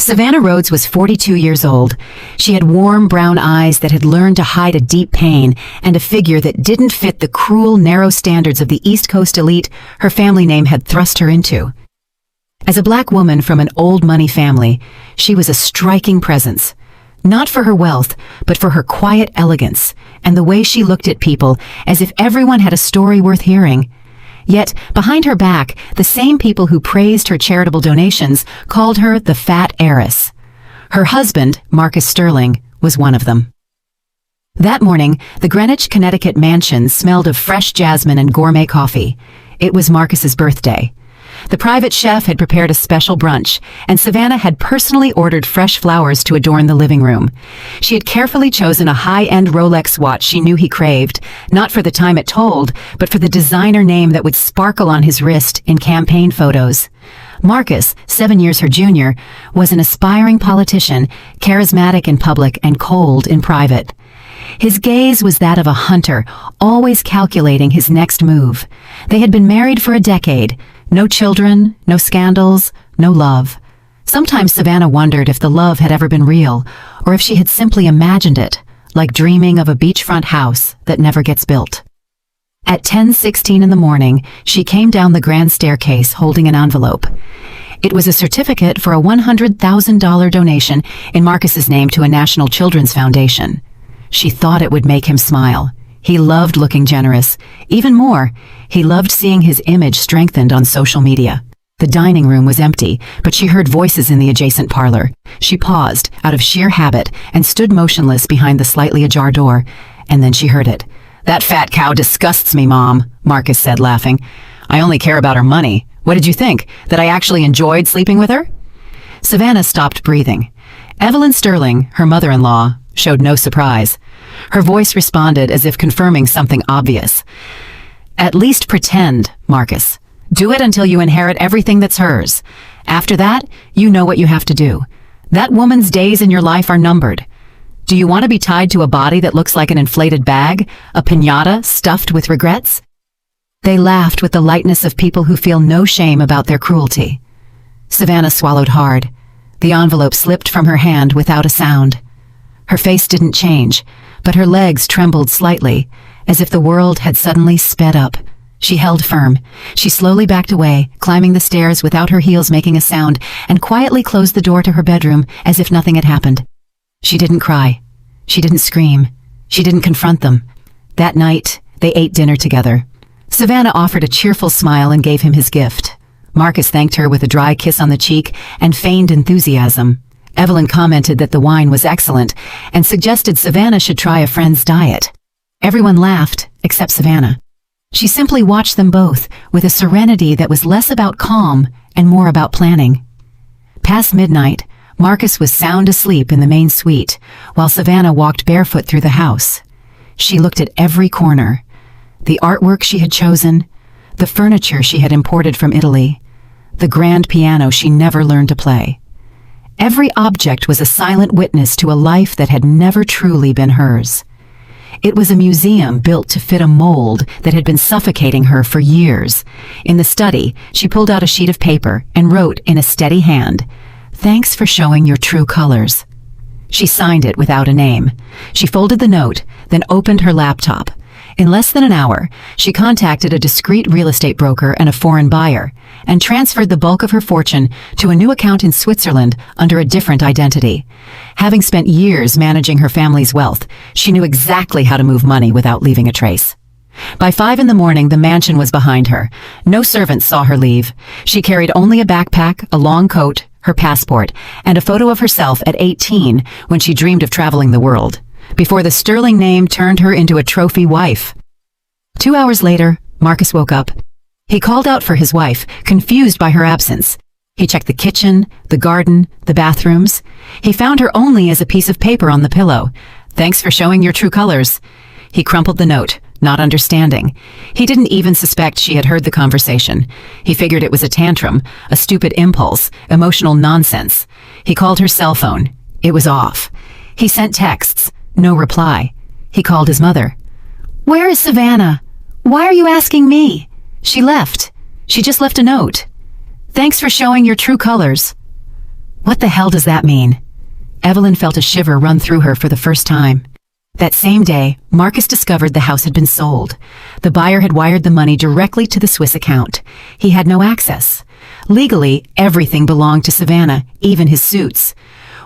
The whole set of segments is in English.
Savannah Rhodes was 42 years old. She had warm brown eyes that had learned to hide a deep pain and a figure that didn't fit the cruel, narrow standards of the East Coast elite her family name had thrust her into. As a black woman from an old money family, she was a striking presence. Not for her wealth, but for her quiet elegance and the way she looked at people as if everyone had a story worth hearing. Yet, behind her back, the same people who praised her charitable donations called her the fat heiress. Her husband, Marcus Sterling, was one of them. That morning, the Greenwich, Connecticut mansion smelled of fresh jasmine and gourmet coffee. It was Marcus's birthday. The private chef had prepared a special brunch, and Savannah had personally ordered fresh flowers to adorn the living room. She had carefully chosen a high-end Rolex watch she knew he craved, not for the time it told, but for the designer name that would sparkle on his wrist in campaign photos. Marcus, 7 years her junior, was an aspiring politician, charismatic in public and cold in private. His gaze was that of a hunter, always calculating his next move. They had been married for a decade. No children, no scandals, no love. Sometimes Savannah wondered if the love had ever been real, or if she had simply imagined it, like dreaming of a beachfront house that never gets built. At 10:16 in the morning, she came down the grand staircase holding an envelope. It was a certificate for a $100,000 donation in Marcus's name to a National Children's Foundation. She thought it would make him smile. He loved looking generous. Even more, he loved seeing his image strengthened on social media. The dining room was empty, but she heard voices in the adjacent parlor. She paused, out of sheer habit, and stood motionless behind the slightly ajar door. And then she heard it. "That fat cow disgusts me, Mom," Marcus said, laughing. "I only care about her money. What did you think? That I actually enjoyed sleeping with her?" Savannah stopped breathing. Evelyn Sterling, her mother-in-law, showed no surprise. Her voice responded as if confirming something obvious. "At least pretend, Marcus. Do it until you inherit everything that's hers. After that, you know what you have to do. That woman's days in your life are numbered. Do you want to be tied to a body that looks like an inflated bag, a piñata stuffed with regrets?" They laughed with the lightness of people who feel no shame about their cruelty. Savannah swallowed hard. The envelope slipped from her hand without a sound. Her face didn't change, but her legs trembled slightly, as if the world had suddenly sped up. She held firm. She slowly backed away, climbing the stairs without her heels making a sound, and quietly closed the door to her bedroom as if nothing had happened. She didn't cry. She didn't scream. She didn't confront them. That night, they ate dinner together. Savannah offered a cheerful smile and gave him his gift. Marcus thanked her with a dry kiss on the cheek and feigned enthusiasm. Evelyn commented that the wine was excellent and suggested Savannah should try a friend's diet. Everyone laughed, except Savannah. She simply watched them both with a serenity that was less about calm and more about planning. Past midnight, Marcus was sound asleep in the main suite, while Savannah walked barefoot through the house. She looked at every corner. The artwork she had chosen, the furniture she had imported from Italy, the grand piano she never learned to play. Every object was a silent witness to a life that had never truly been hers. It was a museum built to fit a mold that had been suffocating her for years. In the study, she pulled out a sheet of paper and wrote in a steady hand, "Thanks for showing your true colors." She signed it without a name. She folded the note, then opened her laptop. In less than an hour, she contacted a discreet real estate broker and a foreign buyer, and transferred the bulk of her fortune to a new account in Switzerland under a different identity. Having spent years managing her family's wealth, she knew exactly how to move money without leaving a trace. By 5 in the morning, the mansion was behind her. No servants saw her leave. She carried only a backpack, a long coat, her passport, and a photo of herself at 18 when she dreamed of traveling the world, before the sterling name turned her into a trophy wife. 2 hours later, Marcus woke up. He called out for his wife, confused by her absence. He checked the kitchen, the garden, the bathrooms. He found her only as a piece of paper on the pillow. "Thanks for showing your true colors." He crumpled the note, not understanding. He didn't even suspect she had heard the conversation. He figured it was a tantrum, a stupid impulse, emotional nonsense. He called her cell phone. It was off. He sent texts. No reply. He called his mother. "Where is Savannah? Why are you asking me?" "She left. She just left a note. Thanks for showing your true colors." What the hell does that mean? Evelyn felt a shiver run through her for the first time. That same day, Marcus discovered the house had been sold. The buyer had wired the money directly to the Swiss account. He had no access. Legally, everything belonged to Savannah, even his suits.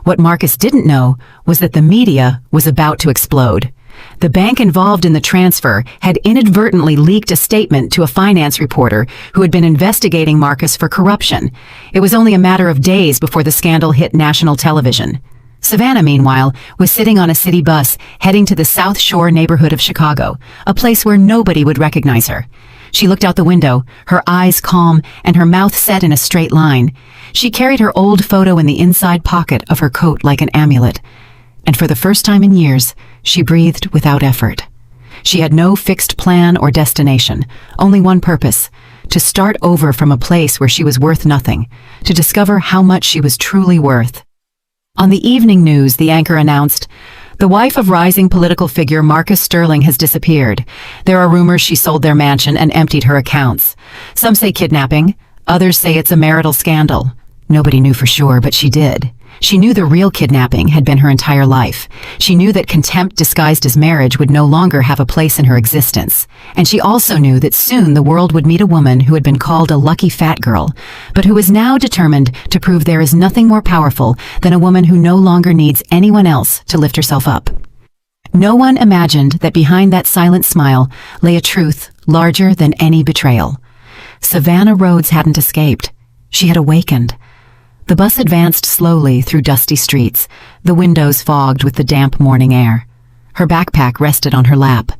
What Marcus didn't know was that the media was about to explode. The bank involved in the transfer had inadvertently leaked a statement to a finance reporter who had been investigating Marcus for corruption. It was only a matter of days before the scandal hit national television. Savannah, meanwhile, was sitting on a city bus heading to the South Shore neighborhood of Chicago, a place where nobody would recognize her. She looked out the window, her eyes calm and her mouth set in a straight line. She carried her old photo in the inside pocket of her coat like an amulet. And for the first time in years, she breathed without effort. She had no fixed plan or destination, only one purpose: to start over from a place where she was worth nothing, to discover how much she was truly worth. On the evening news, the anchor announced, "The wife of rising political figure Marcus Sterling has disappeared. There are rumors she sold their mansion and emptied her accounts. Some say kidnapping, others say it's a marital scandal." Nobody knew for sure, but she did. She knew the real kidnapping had been her entire life. She knew that contempt disguised as marriage would no longer have a place in her existence. And she also knew that soon the world would meet a woman who had been called a lucky fat girl, but who was now determined to prove there is nothing more powerful than a woman who no longer needs anyone else to lift herself up. No one imagined that behind that silent smile lay a truth larger than any betrayal. Savannah Rhodes hadn't escaped. She had awakened. The bus advanced slowly through dusty streets, the windows fogged with the damp morning air. Her backpack rested on her lap.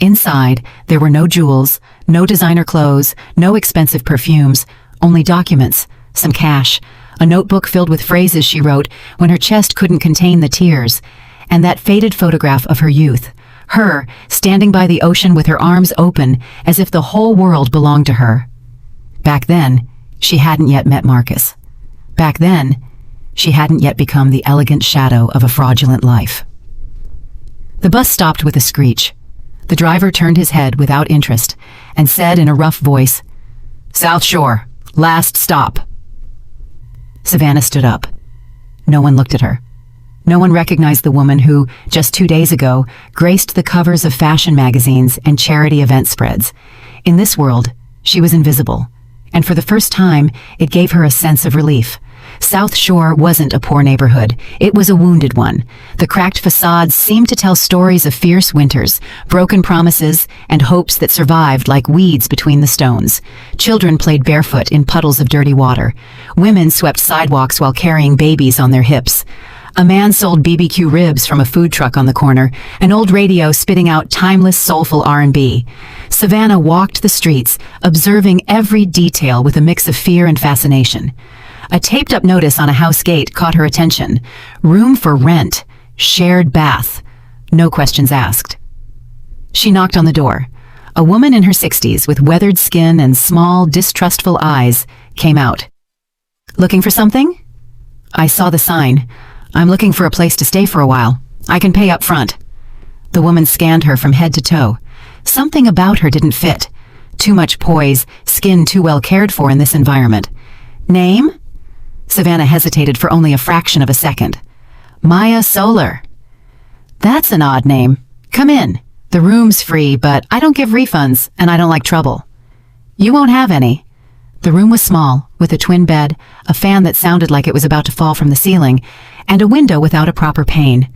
Inside, there were no jewels, no designer clothes, no expensive perfumes, only documents, some cash, a notebook filled with phrases she wrote when her chest couldn't contain the tears, and that faded photograph of her youth, her standing by the ocean with her arms open as if the whole world belonged to her. Back then, she hadn't yet met Marcus. Back then, she hadn't yet become the elegant shadow of a fraudulent life. The bus stopped with a screech. The driver turned his head without interest and said in a rough voice, "South Shore, last stop." Savannah stood up. No one looked at her. No one recognized the woman who, just 2 days ago, graced the covers of fashion magazines and charity event spreads. In this world, she was invisible, and for the first time, it gave her a sense of relief. South Shore wasn't a poor neighborhood. It was a wounded one. The cracked facades seemed to tell stories of fierce winters, broken promises, and hopes that survived like weeds between the stones. Children played barefoot in puddles of dirty water. Women swept sidewalks while carrying babies on their hips. A man sold BBQ ribs from a food truck on the corner, an old radio spitting out timeless, soulful R&B. Savannah walked the streets, observing every detail with a mix of fear and fascination. A taped-up notice on a house gate caught her attention. Room for rent. Shared bath. No questions asked. She knocked on the door. A woman in her 60s with weathered skin and small, distrustful eyes came out. "Looking for something?" "I saw the sign. I'm looking for a place to stay for a while. I can pay up front." The woman scanned her from head to toe. Something about her didn't fit. Too much poise, skin too well cared for in this environment. "Name?" Savannah hesitated for only a fraction of a second. "Maya Solar." "That's an odd name. Come in. The room's free, but I don't give refunds, and I don't like trouble." "You won't have any." The room was small, with a twin bed, a fan that sounded like it was about to fall from the ceiling, and a window without a proper pane.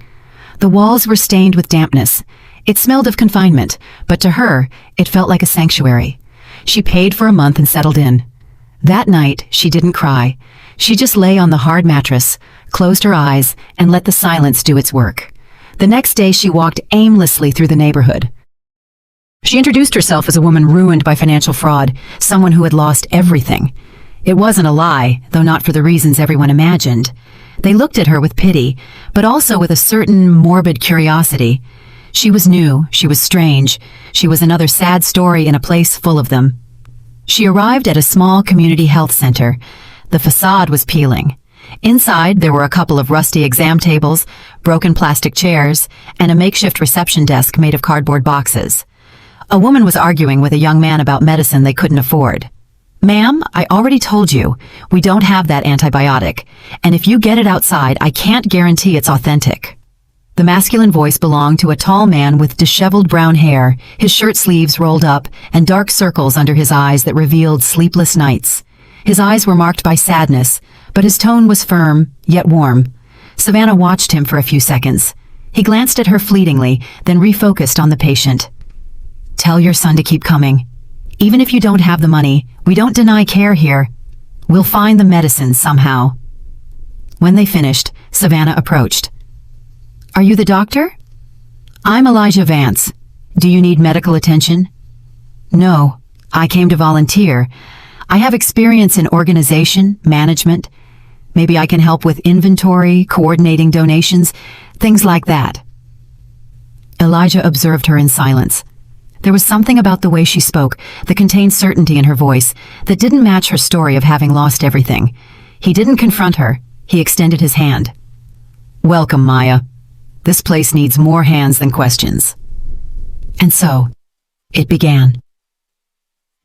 The walls were stained with dampness. It smelled of confinement, but to her, it felt like a sanctuary. She paid for a month and settled in. That night, she didn't cry. She just lay on the hard mattress, closed her eyes, and let the silence do its work. The next day, she walked aimlessly through the neighborhood. She introduced herself as a woman ruined by financial fraud, someone who had lost everything. It wasn't a lie, though not for the reasons everyone imagined. They looked at her with pity, but also with a certain morbid curiosity. She was new, she was strange, she was another sad story in a place full of them. She arrived at a small community health center. The facade was peeling. Inside, there were a couple of rusty exam tables, broken plastic chairs, and a makeshift reception desk made of cardboard boxes. A woman was arguing with a young man about medicine they couldn't afford. Ma'am, I already told you, we don't have that antibiotic, and if you get it outside, I can't guarantee it's authentic. The masculine voice belonged to a tall man with disheveled brown hair, his shirt sleeves rolled up, and dark circles under his eyes that revealed sleepless nights. His eyes were marked by sadness, but his tone was firm, yet warm. Savannah watched him for a few seconds. He glanced at her fleetingly, then refocused on the patient. Tell your son to keep coming. Even if you don't have the money, we don't deny care here. We'll find the medicine somehow. When they finished, Savannah approached. Are you the doctor? I'm Elijah Vance. Do you need medical attention? No, I came to volunteer. I have experience in organization, management. Maybe I can help with inventory, coordinating donations, things like that. Elijah observed her in silence. There was something about the way she spoke that contained certainty in her voice that didn't match her story of having lost everything. He didn't confront her. He extended his hand. Welcome, Maya. This place needs more hands than questions. And so, it began.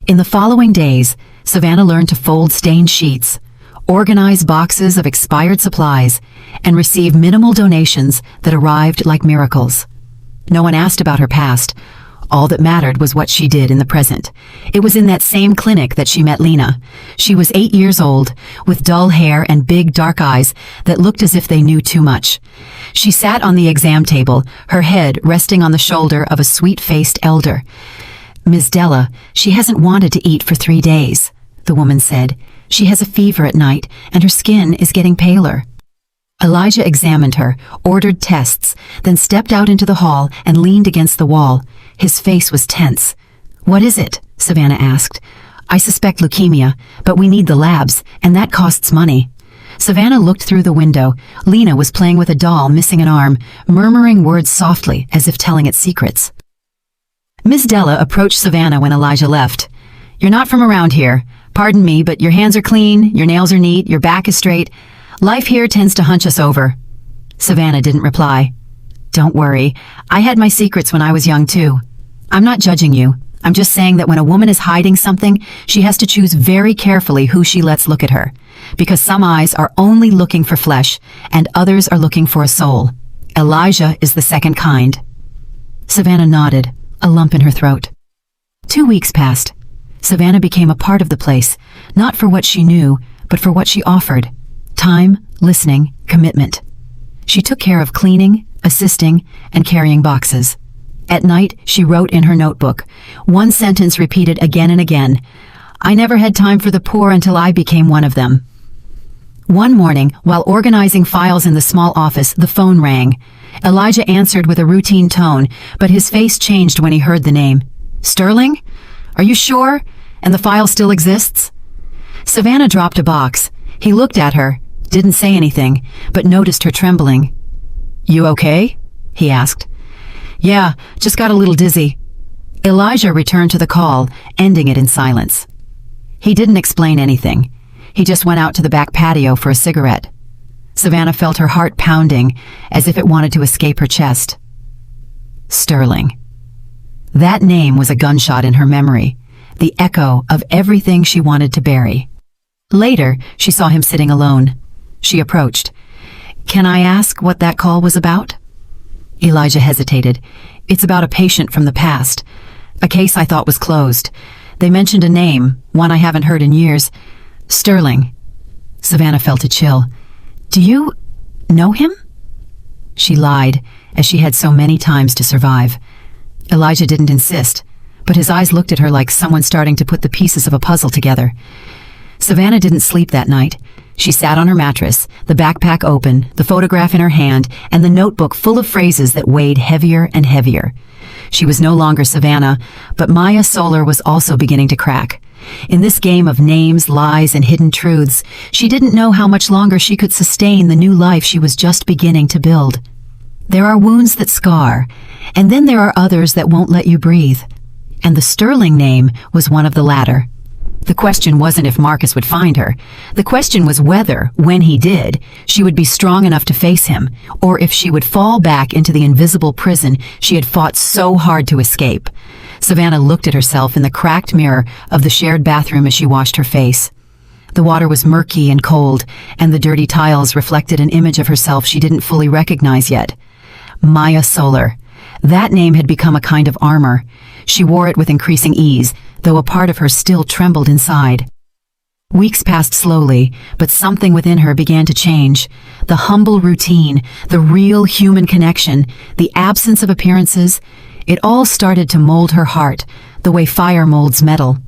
In the following days, Savannah learned to fold stained sheets, organize boxes of expired supplies, and receive minimal donations that arrived like miracles. No one asked about her past. All that mattered was what she did in the present. It was in that same clinic that she met Lena. She was 8 years old, with dull hair and big dark eyes that looked as if they knew too much. She sat on the exam table, her head resting on the shoulder of a sweet-faced elder. Ms. Della, she hasn't wanted to eat for 3 days, the woman said. She has a fever at night, and her skin is getting paler. Elijah examined her, ordered tests, then stepped out into the hall and leaned against the wall. His face was tense. What is it? Savannah asked. I suspect leukemia, but we need the labs, and that costs money. Savannah looked through the window. Lena was playing with a doll missing an arm, murmuring words softly as if telling it secrets. Miss Della approached Savannah when Elijah left. You're not from around here. Pardon me, but your hands are clean, your nails are neat, your back is straight. Life here tends to hunch us over. Savannah didn't reply. Don't worry, I had my secrets when I was young too. I'm not judging you. I'm just saying that when a woman is hiding something, she has to choose very carefully who she lets look at her. Because some eyes are only looking for flesh, and others are looking for a soul. Elijah is the second kind. Savannah nodded, a lump in her throat. 2 weeks passed. Savannah became a part of the place, not for what she knew, but for what she offered. Time, listening, commitment. She took care of cleaning, assisting, and carrying boxes. At night, she wrote in her notebook, one sentence repeated again and again. I never had time for the poor until I became one of them. One morning, while organizing files in the small office, the phone rang. Elijah answered with a routine tone, but his face changed when he heard the name. Sterling? Are you sure? And the file still exists? Savannah dropped a box. He looked at her, didn't say anything, but noticed her trembling. You okay? He asked. Yeah, just got a little dizzy. Elijah returned to the call, ending it in silence. He didn't explain anything. He just went out to the back patio for a cigarette. Savannah felt her heart pounding, as if it wanted to escape her chest. Sterling. That name was a gunshot in her memory, the echo of everything she wanted to bury. Later, she saw him sitting alone. She approached. Can I ask what that call was about? Elijah hesitated. It's about a patient from the past. A case I thought was closed. They mentioned a name, one I haven't heard in years. Sterling. Savannah felt a chill. Do you know him? She lied, as she had so many times to survive. Elijah didn't insist, but his eyes looked at her like someone starting to put the pieces of a puzzle together. Savannah didn't sleep that night. She sat on her mattress, the backpack open, the photograph in her hand, and the notebook full of phrases that weighed heavier and heavier. She was no longer Savannah, but Maya Solar was also beginning to crack. In this game of names, lies, and hidden truths, she didn't know how much longer she could sustain the new life she was just beginning to build. There are wounds that scar, and then there are others that won't let you breathe. And the Sterling name was one of the latter. The question wasn't if Marcus would find her. The question was whether, when he did, she would be strong enough to face him, or if she would fall back into the invisible prison she had fought so hard to escape. Savannah looked at herself in the cracked mirror of the shared bathroom as she washed her face. The water was murky and cold, and the dirty tiles reflected an image of herself she didn't fully recognize yet. Maya Solar. That name had become a kind of armor. She wore it with increasing ease, though a part of her still trembled inside. Weeks passed slowly, but something within her began to change. The humble routine, the real human connection, the absence of appearances, it all started to mold her heart, the way fire molds metal.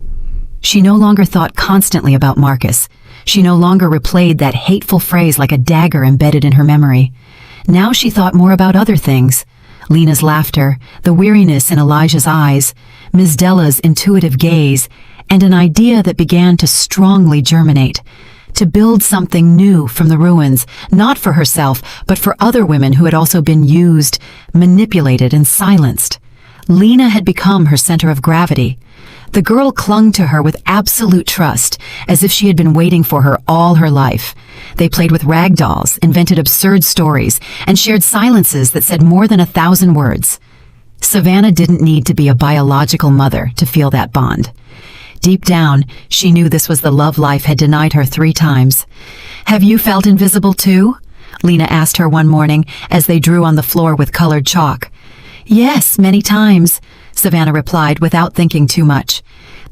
She no longer thought constantly about Marcus. She no longer replayed that hateful phrase like a dagger embedded in her memory. Now she thought more about other things. Lena's laughter, the weariness in Elijah's eyes, Ms. Della's intuitive gaze, and an idea that began to strongly germinate. To build something new from the ruins, not for herself, but for other women who had also been used, manipulated, and silenced. Lena had become her center of gravity. The girl clung to her with absolute trust, as if she had been waiting for her all her life. They played with rag dolls, invented absurd stories, and shared silences that said more than 1,000 words. Savannah didn't need to be a biological mother to feel that bond. Deep down, she knew this was the love life had denied her 3 times. "Have you felt invisible too?" Lena asked her one morning as they drew on the floor with colored chalk. "Yes, many times," Savannah replied without thinking too much.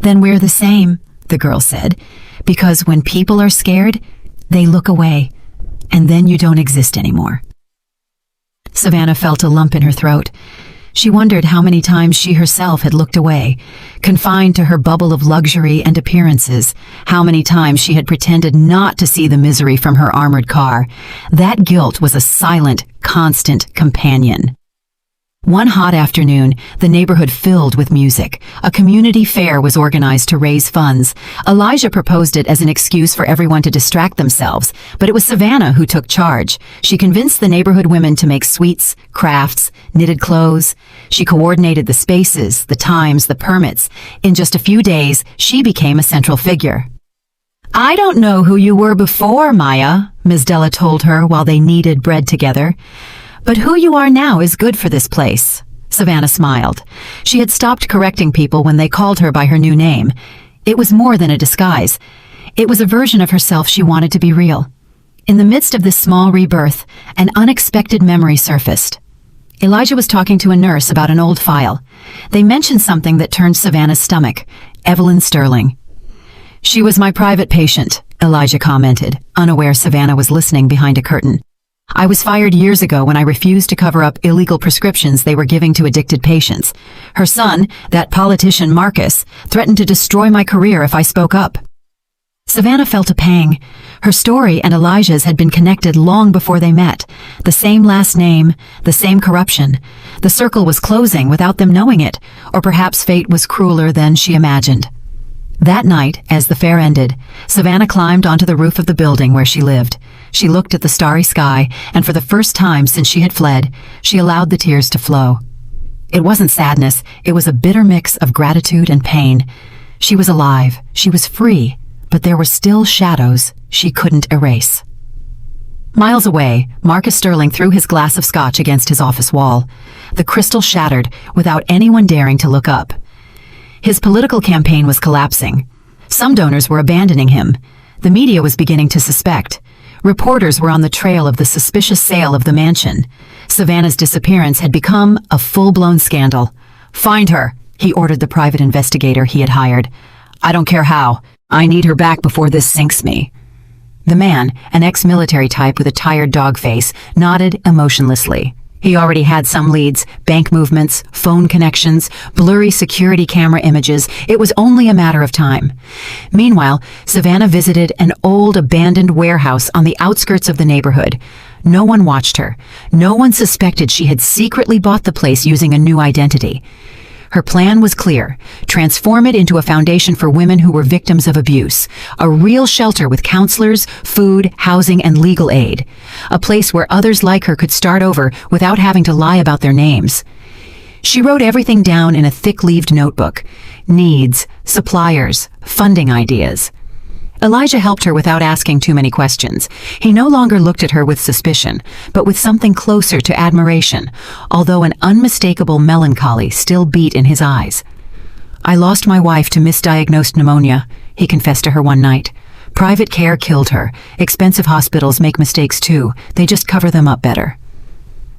"Then we're the same," the girl said, "because when people are scared, they look away, and then you don't exist anymore." Savannah felt a lump in her throat. She wondered how many times she herself had looked away, confined to her bubble of luxury and appearances, how many times she had pretended not to see the misery from her armored car. That guilt was a silent, constant companion. One hot afternoon, the neighborhood filled with music. A community fair was organized to raise funds. Elijah proposed it as an excuse for everyone to distract themselves, but it was Savannah who took charge. She convinced the neighborhood women to make sweets, crafts, knitted clothes. She coordinated the spaces, the times, the permits. In just a few days, she became a central figure. "I don't know who you were before, Maya," Ms. Della told her while they kneaded bread together. "But who you are now is good for this place." Savannah smiled. She had stopped correcting people when they called her by her new name. It was more than a disguise. It was a version of herself she wanted to be real. In the midst of this small rebirth, an unexpected memory surfaced. Elijah was talking to a nurse about an old file. They mentioned something that turned Savannah's stomach. Evelyn Sterling. "She was my private patient," Elijah commented, unaware Savannah was listening behind a curtain. "I was fired years ago when I refused to cover up illegal prescriptions they were giving to addicted patients. Her son, that politician Marcus, threatened to destroy my career if I spoke up." Savannah felt a pang. Her story and Elijah's had been connected long before they met. The same last name, the same corruption. The circle was closing without them knowing it, or perhaps fate was crueler than she imagined. That night, as the fair ended, Savannah climbed onto the roof of the building where she lived. She looked at the starry sky, and for the first time since she had fled, she allowed the tears to flow. It wasn't sadness, it was a bitter mix of gratitude and pain. She was alive, she was free, but there were still shadows she couldn't erase. Miles away, Marcus Sterling threw his glass of scotch against his office wall. The crystal shattered without anyone daring to look up. His political campaign was collapsing. Some donors were abandoning him. The media was beginning to suspect. Reporters were on the trail of the suspicious sale of the mansion. Savannah's disappearance had become a full-blown scandal. "Find her," he ordered the private investigator he had hired. "I don't care how. I need her back before this sinks me." The man, an ex-military type with a tired dog face, nodded emotionlessly. He already had some leads, bank movements, phone connections, blurry security camera images. It was only a matter of time. Meanwhile, Savannah visited an old abandoned warehouse on the outskirts of the neighborhood. No one watched her. No one suspected she had secretly bought the place using a new identity. Her plan was clear: transform it into a foundation for women who were victims of abuse, a real shelter with counselors, food, housing, and legal aid, a place where others like her could start over without having to lie about their names. She wrote everything down in a thick-leaved notebook: needs, suppliers, funding ideas. Elijah helped her without asking too many questions. He no longer looked at her with suspicion, but with something closer to admiration, although an unmistakable melancholy still beat in his eyes. "I lost my wife to misdiagnosed pneumonia," he confessed to her one night. "Private care killed her. Expensive hospitals make mistakes too. They just cover them up better."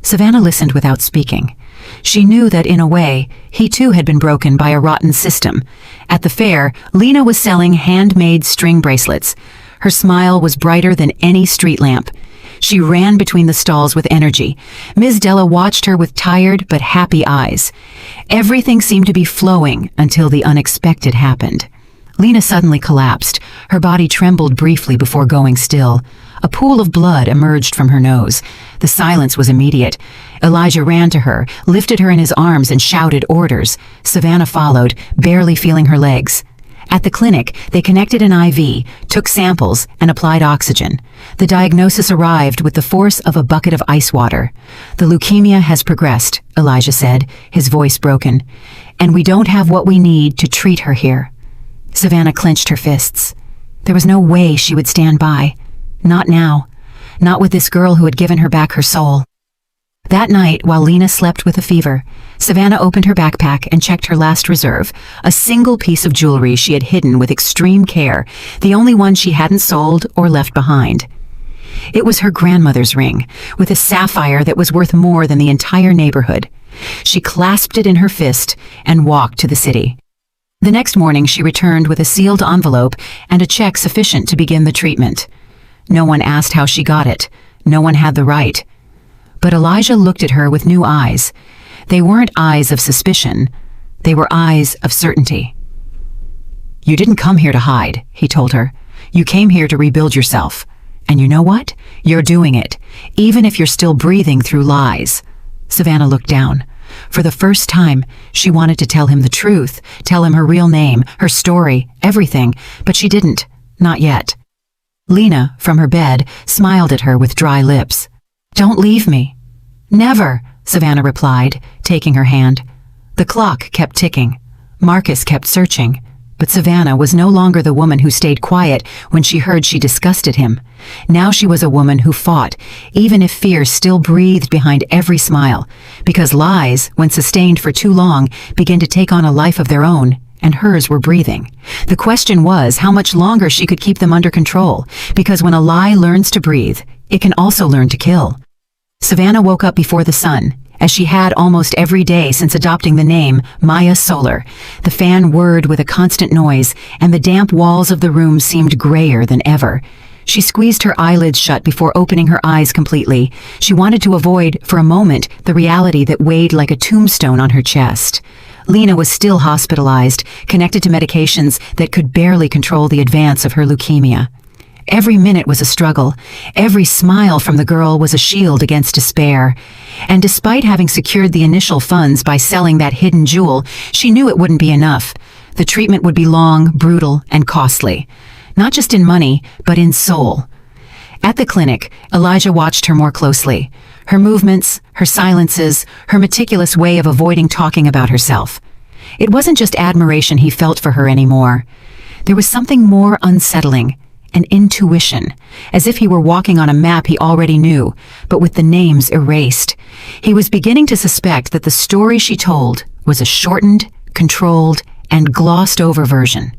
Savannah listened without speaking. She knew that, in a way, he too had been broken by a rotten system. At the fair, Lena was selling handmade string bracelets. Her smile was brighter than any street lamp. She ran between the stalls with energy. Ms. Della watched her with tired but happy eyes. Everything seemed to be flowing until the unexpected happened. Lena suddenly collapsed. Her body trembled briefly before going still. A pool of blood emerged from her nose. The silence was immediate. Elijah ran to her, lifted her in his arms, and shouted orders. Savannah followed, barely feeling her legs. At the clinic, they connected an IV, took samples, and applied oxygen. The diagnosis arrived with the force of a bucket of ice water. "The leukemia has progressed," Elijah said, his voice broken. "And we don't have what we need to treat her here." Savannah clenched her fists. There was no way she would stand by. Not now. Not with this girl who had given her back her soul. That night, while Lena slept with a fever, Savannah opened her backpack and checked her last reserve, a single piece of jewelry she had hidden with extreme care, the only one she hadn't sold or left behind. It was her grandmother's ring, with a sapphire that was worth more than the entire neighborhood. She clasped it in her fist and walked to the city. The next morning she returned with a sealed envelope and a check sufficient to begin the treatment. No one asked how she got it. No one had the right. But Elijah looked at her with new eyes. They weren't eyes of suspicion. They were eyes of certainty. "You didn't come here to hide," he told her. "You came here to rebuild yourself. And you know what? You're doing it, even if you're still breathing through lies." Savannah looked down. For the first time, she wanted to tell him the truth, tell him her real name, her story, everything, but she didn't. Not yet. Lena, from her bed, smiled at her with dry lips. "Don't leave me." "Never," Savannah replied, taking her hand. The clock kept ticking. Marcus kept searching. But Savannah was no longer the woman who stayed quiet when she heard she disgusted him. Now she was a woman who fought, even if fear still breathed behind every smile, because lies, when sustained for too long, begin to take on a life of their own, and hers were breathing. The question was how much longer she could keep them under control, because when a lie learns to breathe, it can also learn to kill. Savannah woke up before the sun, as she had almost every day since adopting the name Maya Solar. The fan whirred with a constant noise, and the damp walls of the room seemed grayer than ever. She squeezed her eyelids shut before opening her eyes completely. She wanted to avoid, for a moment, the reality that weighed like a tombstone on her chest. Lena was still hospitalized, connected to medications that could barely control the advance of her leukemia. Every minute was a struggle. Every smile from the girl was a shield against despair. And despite having secured the initial funds by selling that hidden jewel, she knew it wouldn't be enough. The treatment would be long, brutal, and costly. Not just in money, but in soul. At the clinic, Elijah watched her more closely. Her movements, her silences, her meticulous way of avoiding talking about herself. It wasn't just admiration he felt for her anymore. There was something more unsettling. An intuition, as if he were walking on a map he already knew, but with the names erased. He was beginning to suspect that the story she told was a shortened, controlled, and glossed-over version.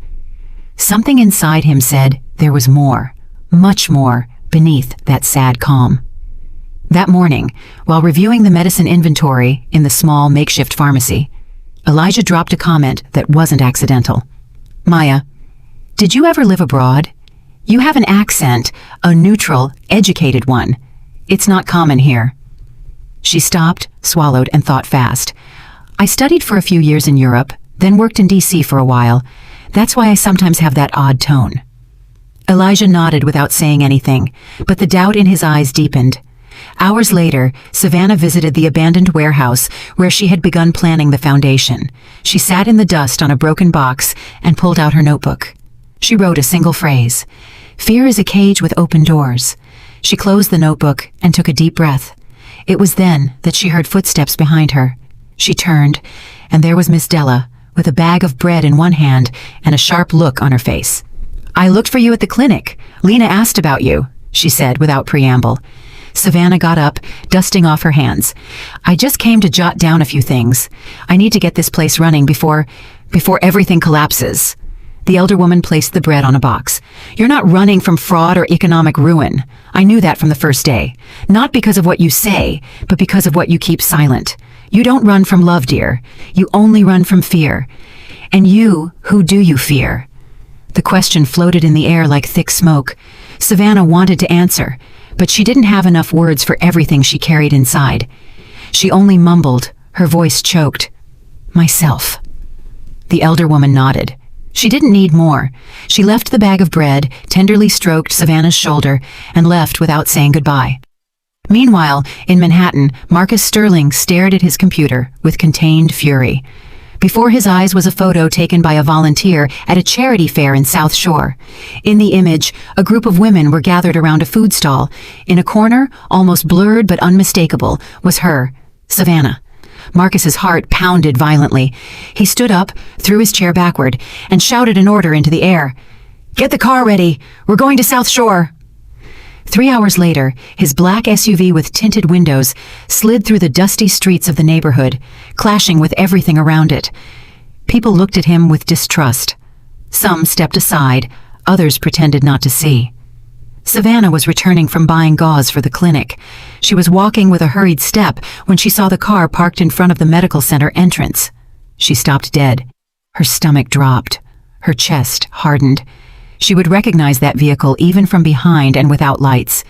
Something inside him said there was more, much more, beneath that sad calm. That morning, while reviewing the medicine inventory in the small makeshift pharmacy, Elijah dropped a comment that wasn't accidental. "Maya, did you ever live abroad? You have an accent, a neutral, educated one. It's not common here." She stopped, swallowed, and thought fast. "I studied for a few years in Europe, then worked in DC for a while. That's why I sometimes have that odd tone." Elijah nodded without saying anything, but the doubt in his eyes deepened. Hours later, Savannah visited the abandoned warehouse where she had begun planning the foundation. She sat in the dust on a broken box and pulled out her notebook. She wrote a single phrase. "Fear is a cage with open doors." She closed the notebook and took a deep breath. It was then that she heard footsteps behind her. She turned, and there was Miss Della, with a bag of bread in one hand and a sharp look on her face. "I looked for you at the clinic. Lena asked about you," she said without preamble. Savannah got up, dusting off her hands. "I just came to jot down a few things. I need to get this place running before before everything collapses. The elder woman placed the bread on a box. You're not running from fraud or economic ruin. I knew that from the first day. Not because of what you say, but because of what you keep silent. You don't run from love, dear. You only run from fear. And you, who do you fear? The question floated in the air like thick smoke. Savannah wanted to answer, but she didn't have enough words for everything she carried inside. She only mumbled, her voice choked. Myself. The elder woman nodded. She didn't need more. She left the bag of bread, tenderly stroked Savannah's shoulder, and left without saying goodbye. Meanwhile, in Manhattan, Marcus Sterling stared at his computer with contained fury. Before his eyes was a photo taken by a volunteer at a charity fair in South Shore. In the image, a group of women were gathered around a food stall. In a corner, almost blurred but unmistakable, was her, Savannah. Marcus's heart pounded violently. He stood up, threw his chair backward, and shouted an order into the air. "Get the car ready! We're going to South Shore!" 3 hours later, his black SUV with tinted windows slid through the dusty streets of the neighborhood, clashing with everything around it. People looked at him with distrust. Some stepped aside, others pretended not to see. Savannah was returning from buying gauze for the clinic. She was walking with a hurried step when she saw the car parked in front of the medical center entrance. She stopped dead. Her stomach dropped. Her chest hardened. She would recognize that vehicle even from behind and without lights.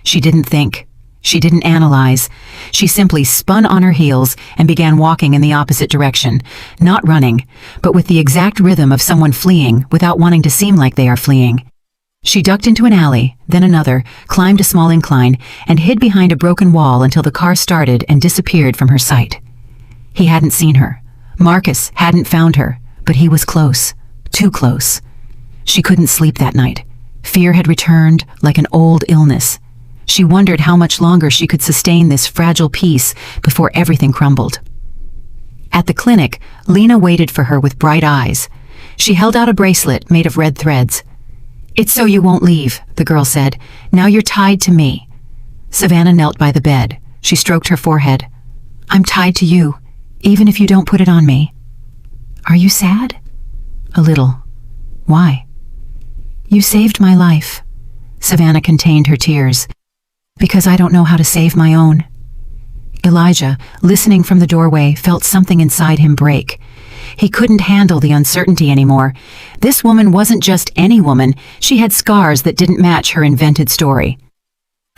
She didn't think. She didn't analyze. She simply spun on her heels and began walking in the opposite direction, not running, but with the exact rhythm of someone fleeing without wanting to seem like they are fleeing. She ducked into an alley, then another, climbed a small incline, and hid behind a broken wall until the car started and disappeared from her sight. He hadn't seen her. Marcus hadn't found her, but he was close. Too close. She couldn't sleep that night. Fear had returned like an old illness. She wondered how much longer she could sustain this fragile peace before everything crumbled. At the clinic, Lena waited for her with bright eyes. She held out a bracelet made of red threads. "It's so you won't leave," the girl said. "Now you're tied to me." Savannah knelt by the bed. She stroked her forehead. "I'm tied to you, even if you don't put it on me." "Are you sad?" "A little." "Why?" "You saved my life." Savannah contained her tears. "Because I don't know how to save my own." Elijah, listening from the doorway, felt something inside him break. He couldn't handle the uncertainty anymore. This woman wasn't just any woman. She had scars that didn't match her invented story.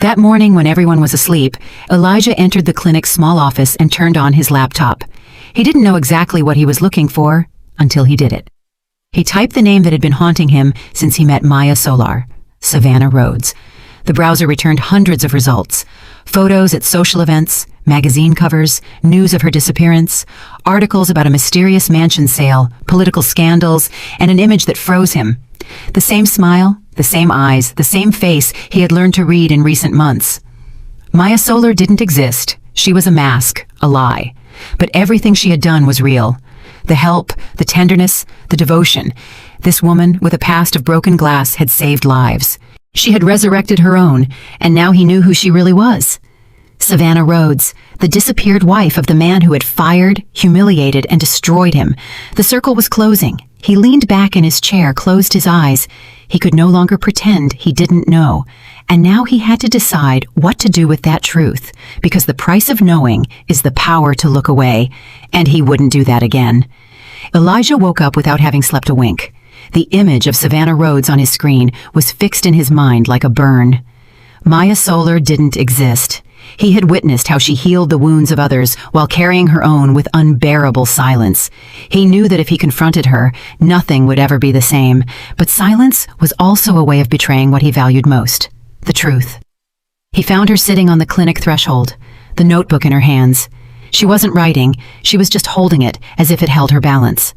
That morning, when everyone was asleep, Elijah entered the clinic's small office and turned on his laptop. He didn't know exactly what he was looking for until he did it. He typed the name that had been haunting him since he met Maya Solar, Savannah Rhodes. The browser returned hundreds of results. Photos at social events, magazine covers, news of her disappearance, articles about a mysterious mansion sale, political scandals, and an image that froze him. The same smile, the same eyes, the same face he had learned to read in recent months. Maya Solar didn't exist. She was a mask, a lie. But everything she had done was real. The help, the tenderness, the devotion. This woman, with a past of broken glass, had saved lives. She had resurrected her own, and now he knew who she really was. Savannah Rhodes, the disappeared wife of the man who had fired, humiliated, and destroyed him. The circle was closing. He leaned back in his chair, closed his eyes. He could no longer pretend he didn't know. And now he had to decide what to do with that truth, because the price of knowing is the power to look away, and he wouldn't do that again. Elijah woke up without having slept a wink. The image of Savannah Rhodes on his screen was fixed in his mind like a burn. Maya Solar didn't exist. He had witnessed how she healed the wounds of others while carrying her own with unbearable silence. He knew that if he confronted her, nothing would ever be the same. But silence was also a way of betraying what he valued most, the truth. He found her sitting on the clinic threshold, the notebook in her hands. She wasn't writing, she was just holding it as if it held her balance.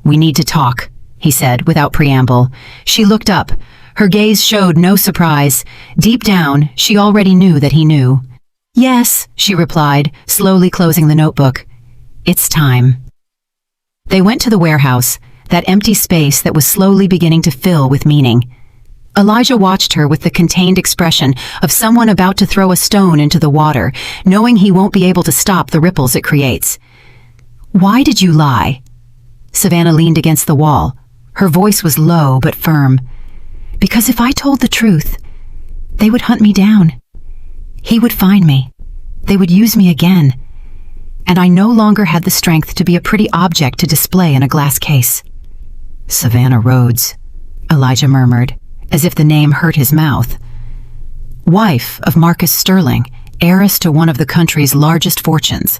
"We need to talk," he said without preamble. She looked up. Her gaze showed no surprise. Deep down, she already knew that he knew. "Yes," she replied, slowly closing the notebook. "It's time." They went to the warehouse, that empty space that was slowly beginning to fill with meaning. Elijah watched her with the contained expression of someone about to throw a stone into the water, knowing he won't be able to stop the ripples it creates. "Why did you lie?" Savannah leaned against the wall. Her voice was low but firm. Because if I told the truth, they would hunt me down. He would find me. They would use me again. And I no longer had the strength to be a pretty object to display in a glass case. Savannah Rhodes, Elijah murmured, as if the name hurt his mouth. Wife of Marcus Sterling, heiress to one of the country's largest fortunes.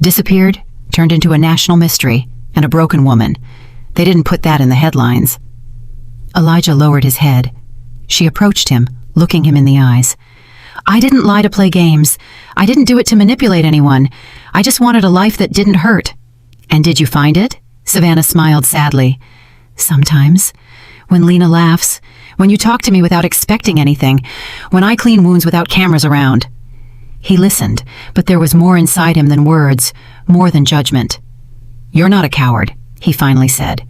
Disappeared, turned into a national mystery, and a broken woman. They didn't put that in the headlines. Elijah lowered his head. She approached him, looking him in the eyes. I didn't lie to play games. I didn't do it to manipulate anyone. I just wanted a life that didn't hurt. And did you find it? Savannah smiled sadly. Sometimes. When Lena laughs. When you talk to me without expecting anything. When I clean wounds without cameras around. He listened, but there was more inside him than words, more than judgment. You're not a coward, he finally said.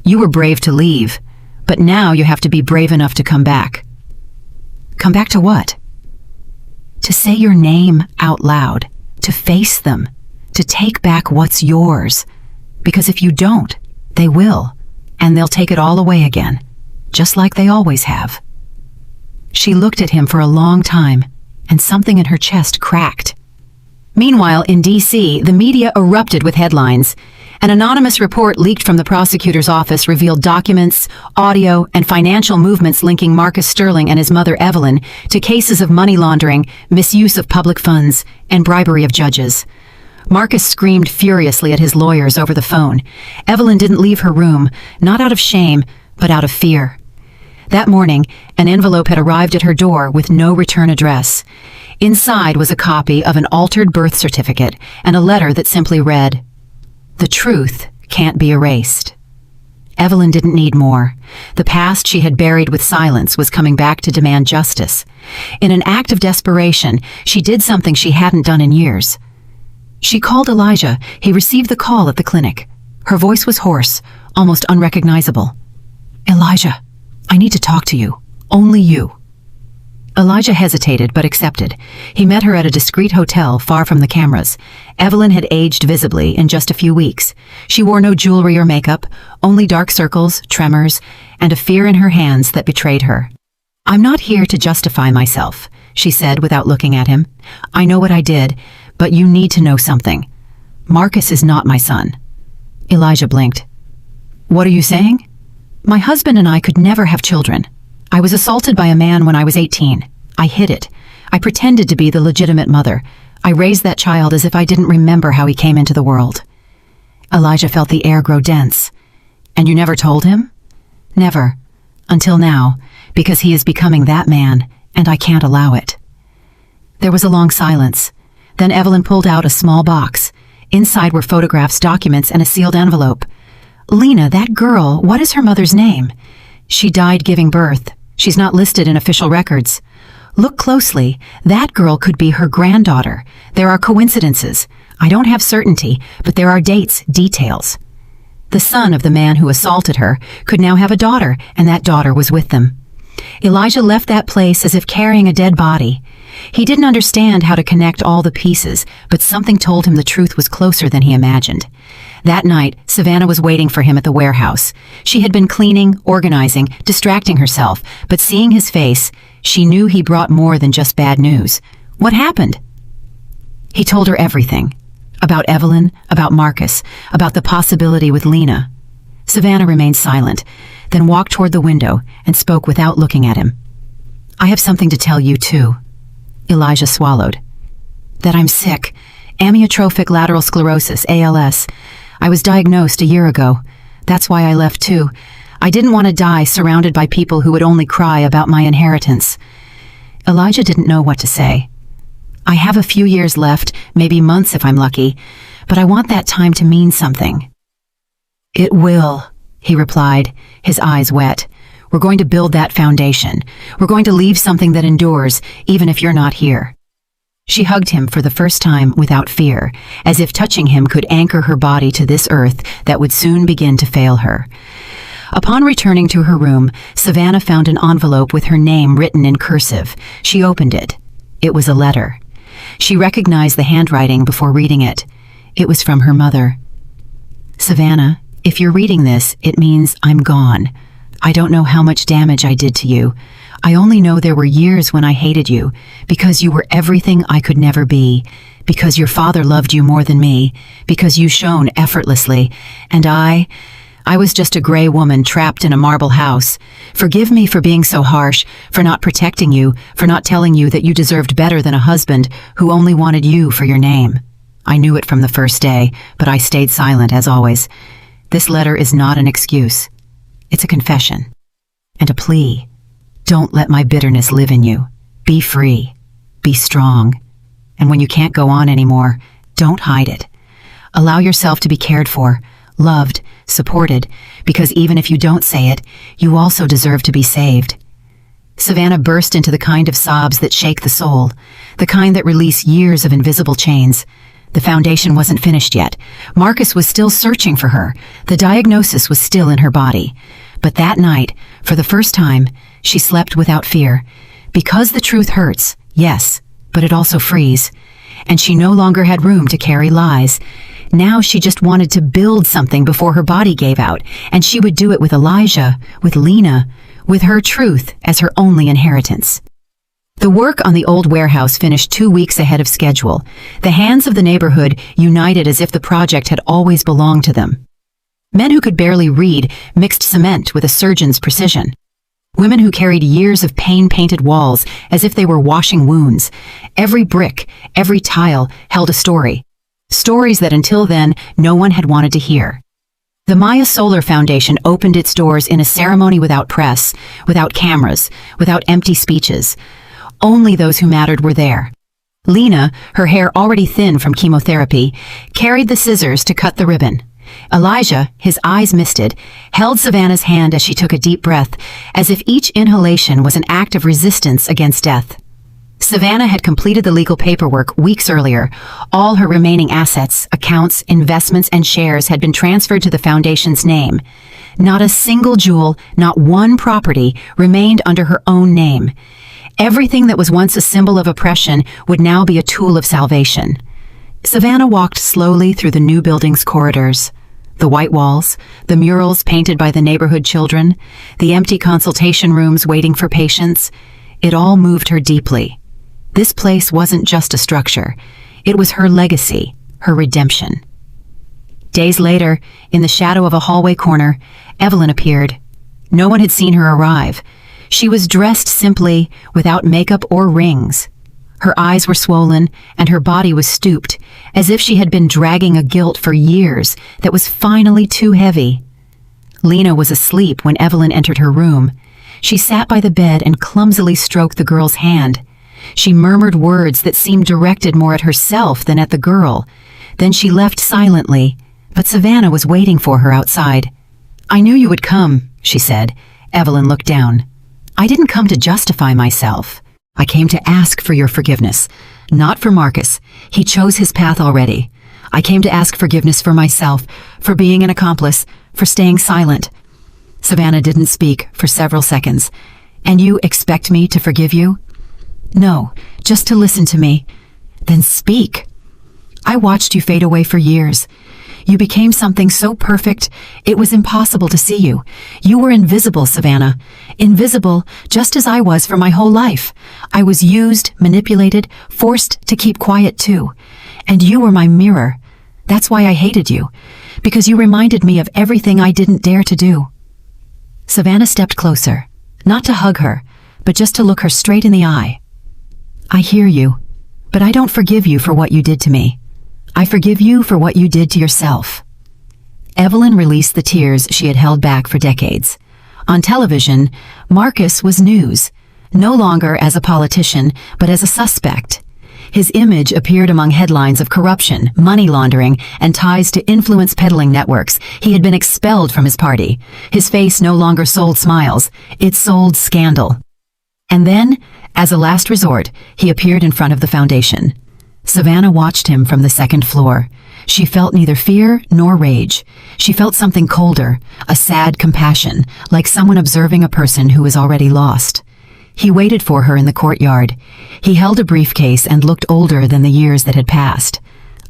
You were brave to leave, but now you have to be brave enough to come back. Come back to what? To say your name out loud, to face them, to take back what's yours. Because if you don't, they will, and they'll take it all away again, just like they always have. She looked at him for a long time, and something in her chest cracked. Meanwhile, in D.C., the media erupted with headlines. An anonymous report leaked from the prosecutor's office revealed documents, audio, and financial movements linking Marcus Sterling and his mother Evelyn to cases of money laundering, misuse of public funds, and bribery of judges. Marcus screamed furiously at his lawyers over the phone. Evelyn didn't leave her room, not out of shame, but out of fear. That morning, an envelope had arrived at her door with no return address. Inside was a copy of an altered birth certificate and a letter that simply read, "The truth can't be erased." Evelyn didn't need more. The past she had buried with silence was coming back to demand justice. In an act of desperation, she did something she hadn't done in years. She called Elijah. He received the call at the clinic. Her voice was hoarse, almost unrecognizable. "Elijah, I need to talk to you. Only you." Elijah hesitated but accepted. He met her at a discreet hotel far from the cameras. Evelyn had aged visibly in just a few weeks. She wore no jewelry or makeup, only dark circles, tremors, and a fear in her hands that betrayed her. "I'm not here to justify myself," she said without looking at him. "I know what I did, but you need to know something. Marcus is not my son." Elijah blinked. "What are you saying?" "My husband and I could never have children. I was assaulted by a man when I was 18. I hid it. I pretended to be the legitimate mother. I raised that child as if I didn't remember how he came into the world." Elijah felt the air grow dense. "And you never told him?" "Never. Until now, because he is becoming that man, and I can't allow it." There was a long silence. Then Evelyn pulled out a small box. Inside were photographs, documents, and a sealed envelope. "Lena, that girl, what is her mother's name?" "She died giving birth. She's not listed in official records." "Look closely. That girl could be her granddaughter. There are coincidences. I don't have certainty, but there are dates, details." The son of the man who assaulted her could now have a daughter, and that daughter was with them. Elijah left that place as if carrying a dead body. He didn't understand how to connect all the pieces, but something told him the truth was closer than he imagined. That night, Savannah was waiting for him at the warehouse. She had been cleaning, organizing, distracting herself, but seeing his face, she knew he brought more than just bad news. What happened? He told her everything. About Evelyn, about Marcus, about the possibility with Lena. Savannah remained silent, then walked toward the window and spoke without looking at him. "I have something to tell you, too." Elijah swallowed. "That I'm sick. Amyotrophic lateral sclerosis, ALS. I was diagnosed a year ago. That's why I left, too. I didn't want to die surrounded by people who would only cry about my inheritance." Elijah didn't know what to say. "I have a few years left, maybe months if I'm lucky, but I want that time to mean something." "It will," he replied, his eyes wet. "We're going to build that foundation. We're going to leave something that endures, even if you're not here." She hugged him for the first time without fear, as if touching him could anchor her body to this earth that would soon begin to fail her. Upon returning to her room, Savannah found an envelope with her name written in cursive. She opened it. It was a letter. She recognized the handwriting before reading it. It was from her mother. "Savannah, If you're reading this, it means I'm gone. I don't know how much damage I did to you. I only know there were years when I hated you, because you were everything I could never be, because your father loved you more than me, because you shone effortlessly, and I was just a gray woman trapped in a marble house. Forgive me for being so harsh, for not protecting you, for not telling you that you deserved better than a husband who only wanted you for your name. I knew it from the first day, but I stayed silent as always. This letter is not an excuse. It's a confession and a plea. Don't let my bitterness live in you. Be free. Be strong. And when you can't go on anymore, don't hide it. Allow yourself to be cared for, loved, supported, because even if you don't say it, you also deserve to be saved. Savannah burst into the kind of sobs that shake the soul, the kind that release years of invisible chains. The foundation wasn't finished yet. Marcus was still searching for her. The diagnosis was still in her body. But that night, for the first time, she slept without fear. Because the truth hurts, yes, but it also frees. And she no longer had room to carry lies. Now she just wanted to build something before her body gave out, and she would do it with Elijah, with Lena, with her truth as her only inheritance. The work on the old warehouse finished 2 weeks ahead of schedule. The hands of the neighborhood united as if the project had always belonged to them. Men who could barely read mixed cement with a surgeon's precision. Women who carried years of pain-painted walls as if they were washing wounds. Every brick, every tile held a story. Stories that until then no one had wanted to hear. The Maya Solar Foundation opened its doors in a ceremony without press, without cameras, without empty speeches. Only those who mattered were there. Lena, her hair already thin from chemotherapy, carried the scissors to cut the ribbon. Elijah, his eyes misted, held Savannah's hand as she took a deep breath, as if each inhalation was an act of resistance against death. Savannah had completed the legal paperwork weeks earlier. All her remaining assets, accounts, investments, and shares had been transferred to the foundation's name. Not a single jewel, not one property remained under her own name. Everything that was once a symbol of oppression would now be a tool of salvation. Savannah walked slowly through the new building's corridors. The white walls, the murals painted by the neighborhood children, the empty consultation rooms waiting for patients, it all moved her deeply. This place wasn't just a structure. It was her legacy, her redemption. Days later, in the shadow of a hallway corner, Evelyn appeared. No one had seen her arrive. She was dressed simply, without makeup or rings. Her eyes were swollen, and her body was stooped, as if she had been dragging a guilt for years that was finally too heavy. Lena was asleep when Evelyn entered her room. She sat by the bed and clumsily stroked the girl's hand. She murmured words that seemed directed more at herself than at the girl. Then she left silently, but Savannah was waiting for her outside. "I knew you would come," she said. Evelyn looked down. "I didn't come to justify myself. I came to ask for your forgiveness. Not for Marcus. He chose his path already. I came to ask forgiveness for myself, for being an accomplice, for staying silent." Savannah didn't speak for several seconds. "And you expect me to forgive you?" "No, just to listen to me." "Then speak." "I watched you fade away for years. You became something so perfect, it was impossible to see you. You were invisible, Savannah. Invisible, just as I was for my whole life. I was used, manipulated, forced to keep quiet too. And you were my mirror. That's why I hated you, because you reminded me of everything I didn't dare to do." Savannah stepped closer, not to hug her, but just to look her straight in the eye. "I hear you, but I don't forgive you for what you did to me. I forgive you for what you did to yourself." Evelyn released the tears she had held back for decades. On television, Marcus was news, no longer as a politician, but as a suspect. His image appeared among headlines of corruption, money laundering, and ties to influence peddling networks. He had been expelled from his party. His face no longer sold smiles, it sold scandal. And then, as a last resort, he appeared in front of the foundation. Savannah watched him from the second floor. She felt neither fear nor rage. She felt something colder, a sad compassion, like someone observing a person who is already lost. He waited for her in the courtyard. He held a briefcase and looked older than the years that had passed.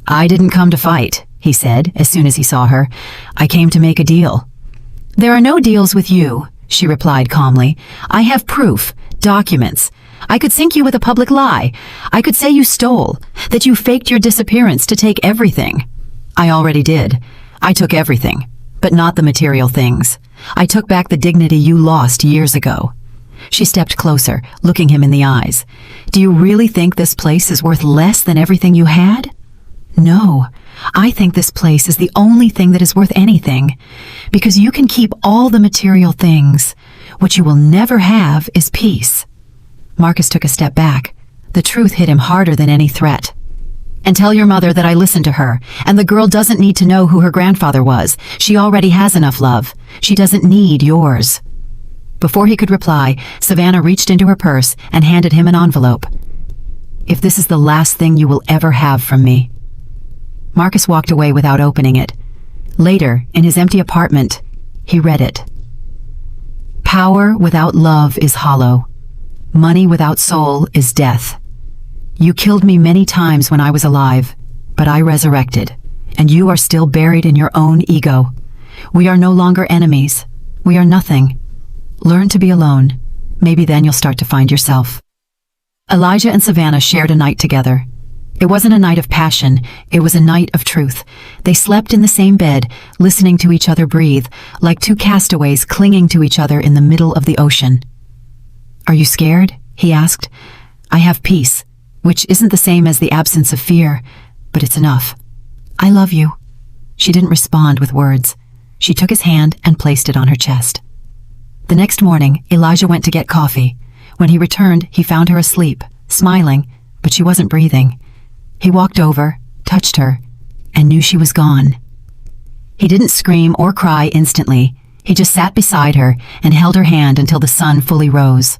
"I didn't come to fight," he said as soon as he saw her. "I came to make a deal." "There are no deals with you," she replied calmly. "I have proof, documents. I could sink you with a public lie. I could say you stole, that you faked your disappearance to take everything." "I already did. I took everything, but not the material things. I took back the dignity you lost years ago." She stepped closer, looking him in the eyes. "Do you really think this place is worth less than everything you had?" "No, I think this place is the only thing that is worth anything, because you can keep all the material things. What you will never have is peace." Marcus took a step back. The truth hit him harder than any threat. "And tell your mother that I listened to her, and the girl doesn't need to know who her grandfather was. She already has enough love. She doesn't need yours." Before he could reply, Savannah reached into her purse and handed him an envelope. "If this is the last thing you will ever have from me." Marcus walked away without opening it. Later, in his empty apartment, he read it. "Power without love is hollow. Money without soul is death. You killed me many times when I was alive, but I resurrected, and you are still buried in your own ego. We are no longer enemies. We are nothing. Learn to be alone. Maybe then you'll start to find yourself." Elijah and Savannah shared a night together. It wasn't a night of passion, it was a night of truth. They slept in the same bed, listening to each other breathe, like two castaways clinging to each other in the middle of the ocean. "Are you scared?" he asked. "I have peace, which isn't the same as the absence of fear, but it's enough. I love you." She didn't respond with words. She took his hand and placed it on her chest. The next morning, Elijah went to get coffee. When he returned, he found her asleep, smiling, but she wasn't breathing. He walked over, touched her, and knew she was gone. He didn't scream or cry instantly. He just sat beside her and held her hand until the sun fully rose.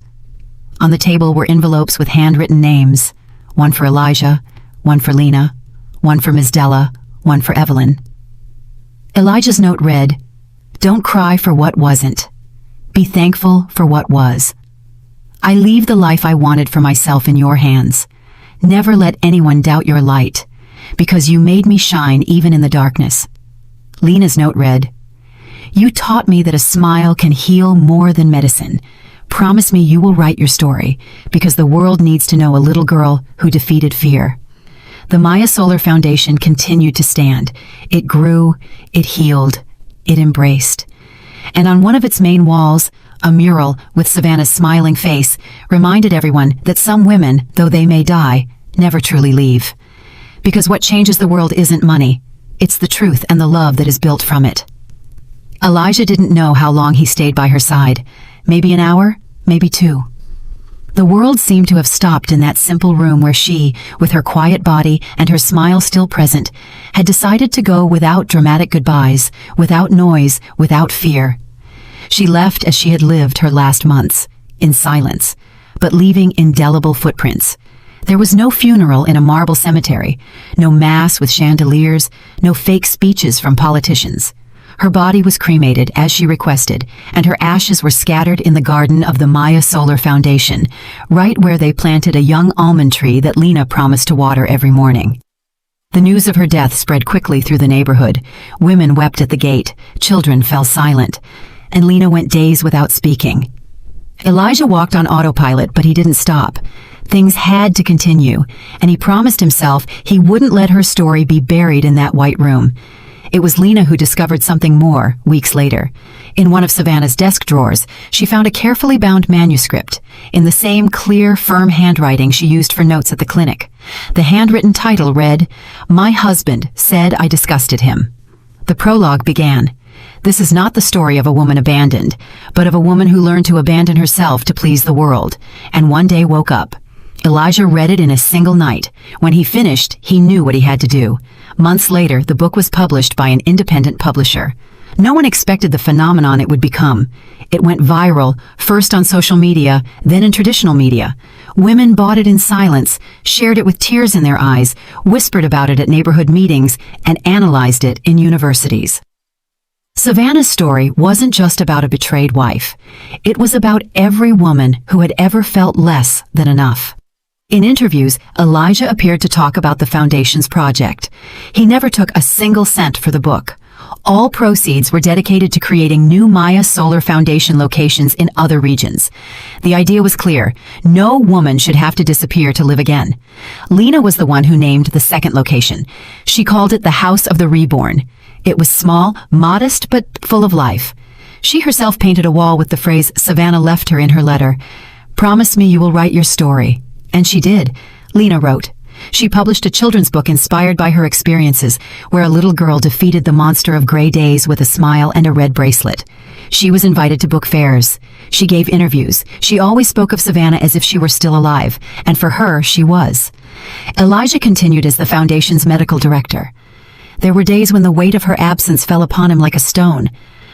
On the table were envelopes with handwritten names, one for Elijah, one for Lena, one for Ms. Della, one for Evelyn. Elijah's note read, "Don't cry for what wasn't. Be thankful for what was. I leave the life I wanted for myself in your hands. Never let anyone doubt your light, because you made me shine even in the darkness." Lena's note read, "You taught me that a smile can heal more than medicine. Promise me you will write your story, because the world needs to know a little girl who defeated fear." The Maya Solar Foundation continued to stand. It grew, it healed, it embraced. And on one of its main walls, a mural with Savannah's smiling face reminded everyone that some women, though they may die, never truly leave. Because what changes the world isn't money, it's the truth and the love that is built from it. Elijah didn't know how long he stayed by her side. Maybe an hour, maybe two. The world seemed to have stopped in that simple room where she, with her quiet body and her smile still present, had decided to go without dramatic goodbyes, without noise, without fear. She left as she had lived her last months, in silence, but leaving indelible footprints. There was no funeral in a marble cemetery, no mass with chandeliers, no fake speeches from politicians. Her body was cremated as she requested, and her ashes were scattered in the garden of the Maya Solar Foundation, right where they planted a young almond tree that Lena promised to water every morning. The news of her death spread quickly through the neighborhood. Women wept at the gate, children fell silent, and Lena went days without speaking. Elijah walked on autopilot, but he didn't stop. Things had to continue, and he promised himself he wouldn't let her story be buried in that white room. It was Lena who discovered something more weeks later. In one of Savannah's desk drawers, she found a carefully bound manuscript, in the same clear, firm handwriting she used for notes at the clinic. The handwritten title read, "My husband said I disgusted him." The prologue began, "This is not the story of a woman abandoned, but of a woman who learned to abandon herself to please the world, and one day woke up." Elijah read it in a single night. When he finished, he knew what he had to do. Months later, the book was published by an independent publisher. No one expected the phenomenon it would become. It went viral, first on social media, then in traditional media. Women bought it in silence, shared it with tears in their eyes, whispered about it at neighborhood meetings, and analyzed it in universities. Savannah's story wasn't just about a betrayed wife. It was about every woman who had ever felt less than enough. In interviews, Elijah appeared to talk about the Foundation's project. He never took a single cent for the book. All proceeds were dedicated to creating new Maya Solar Foundation locations in other regions. The idea was clear. No woman should have to disappear to live again. Lena was the one who named the second location. She called it the House of the Reborn. It was small, modest, but full of life. She herself painted a wall with the phrase Savannah left her in her letter. "Promise me you will write your story." And she did. Lena wrote. She published a children's book inspired by her experiences, where a little girl defeated the monster of gray days with a smile and a red bracelet. She was invited to book fairs. She gave interviews. She always spoke of Savannah as if she were still alive, and for her, she was. Elijah continued as the Foundation's medical director. There were days when the weight of her absence fell upon him like a stone.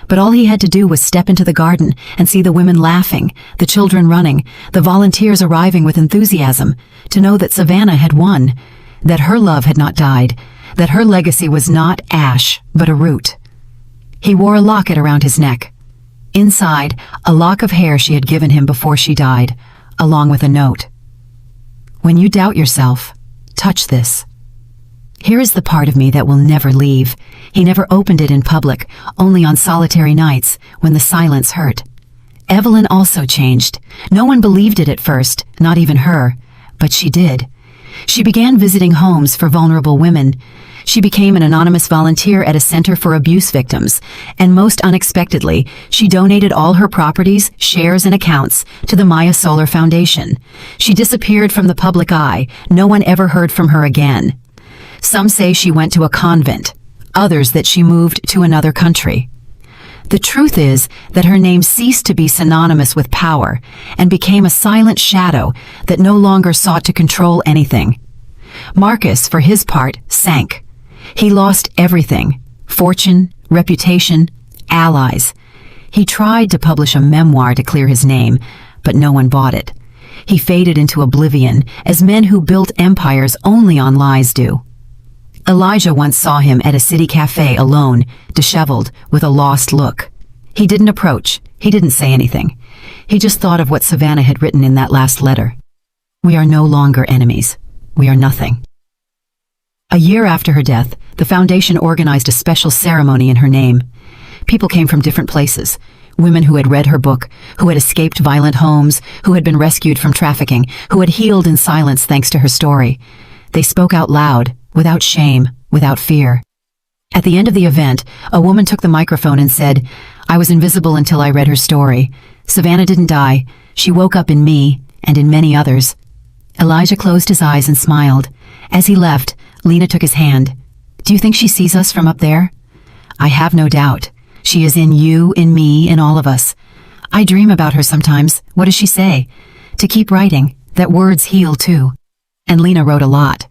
But all he had to do was step into the garden and see the women laughing, the children running, the volunteers arriving with enthusiasm, to know that Savannah had won, that her love had not died, that her legacy was not ash, but a root. He wore a locket around his neck. Inside, a lock of hair she had given him before she died, along with a note. "When you doubt yourself, touch this. Here is the part of me that will never leave." He never opened it in public, only on solitary nights, when the silence hurt. Evelyn also changed. No one believed it at first, not even her, but she did. She began visiting homes for vulnerable women. She became an anonymous volunteer at a center for abuse victims, and most unexpectedly, she donated all her properties, shares, and accounts to the Maya Solar Foundation. She disappeared from the public eye. No one ever heard from her again. Some say she went to a convent, others that she moved to another country. The truth is that her name ceased to be synonymous with power and became a silent shadow that no longer sought to control anything. Marcus, for his part, sank. He lost everything: fortune, reputation, allies. He tried to publish a memoir to clear his name, but no one bought it. He faded into oblivion, as men who built empires only on lies do. Elijah once saw him at a city cafe alone, disheveled, with a lost look. He didn't approach. He didn't say anything. He just thought of what Savannah had written in that last letter. "We are no longer enemies. We are nothing." A year after her death, the Foundation organized a special ceremony in her name. People came from different places. Women who had read her book, who had escaped violent homes, who had been rescued from trafficking, who had healed in silence thanks to her story. They spoke out loud, without shame, without fear. At the end of the event, a woman took the microphone and said, "I was invisible until I read her story. Savannah didn't die. She woke up in me, and in many others." Elijah closed his eyes and smiled. As he left, Lena took his hand. "Do you think she sees us from up there?" "I have no doubt. She is in you, in me, in all of us. I dream about her sometimes. What does she say?" "To keep writing, that words heal too." And Lena wrote a lot.